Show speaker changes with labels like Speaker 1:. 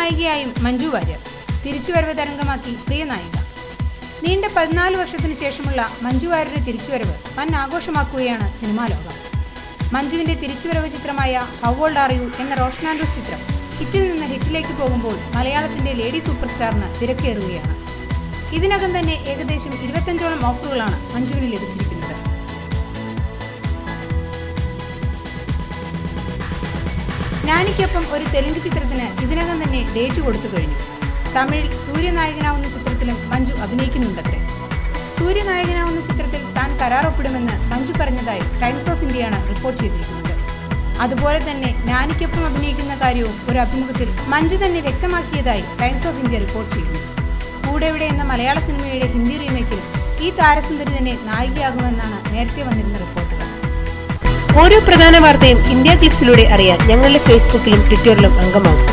Speaker 1: നായികയായും മഞ്ജു വാര്യർ തിരിച്ചുവരവ് തരംഗമാക്കി പ്രിയ നായിക. നീണ്ട 14 വർഷത്തിനു ശേഷമുള്ള മഞ്ജു വാര്യരുടെ തിരിച്ചുവരവ് വൻ ആഘോഷമാക്കുകയാണ് സിനിമാ ലോകം. മഞ്ജുവിന്റെ തിരിച്ചുവരവ് ചിത്രമായ ഹൗ ഓൾഡ് ആർ യു എന്ന റോഷൻ ആൻഡ്രൂസ് ചിത്രം ഹിറ്റിൽ നിന്ന് ഹിറ്റിലേക്ക് പോകുമ്പോൾ മലയാളത്തിന്റെ ലേഡി സൂപ്പർ സ്റ്റാറിന് തിരക്കേറുകയാണ്. ഇതിനകം തന്നെ ഏകദേശം 25ഓളം ഓഫറുകളാണ് മഞ്ജുവിന് ലഭിച്ചിരിക്കുന്നത്. നാനിക്കൊപ്പം ഒരു തെലുങ്ക് ചിത്രത്തിന് ഇതിനകം തന്നെ ഡേറ്റ് കൊടുത്തു കഴിഞ്ഞു. തമിഴിൽ സൂര്യനായകനാവുന്ന ചിത്രത്തിലും മഞ്ജു അഭിനയിക്കുന്നുണ്ടത്രേ. സൂര്യനായകനാവുന്ന ചിത്രത്തിൽ താൻ കരാറൊപ്പിടുമെന്ന് മഞ്ജു പറഞ്ഞതായി ടൈംസ് ഓഫ് ഇന്ത്യയാണ് റിപ്പോർട്ട് ചെയ്തിരിക്കുന്നത്. അതുപോലെ തന്നെ നാനിക്കൊപ്പം അഭിനയിക്കുന്ന കാര്യവും ഒരു അഭിമുഖത്തിൽ മഞ്ജു തന്നെ വ്യക്തമാക്കിയതായി ടൈംസ് ഓഫ് ഇന്ത്യ റിപ്പോർട്ട് ചെയ്യുന്നു. കൂടെവിടെ എന്ന മലയാള സിനിമയുടെ ഹിന്ദി റീമേക്കിലും ഈ താരസുന്ദരി തന്നെ നായികയാകുമെന്നാണ് നേരത്തെ വന്നിരുന്ന റിപ്പോർട്ടുകൾ.
Speaker 2: ഓരോ പ്രധാന വാർത്തയും ഇന്ത്യ ക്ലിപ്സിലൂടെ അറിയാൻ ഞങ്ങളുടെ ഫേസ്ബുക്കിലും ട്വിറ്ററിലും അംഗമാകും.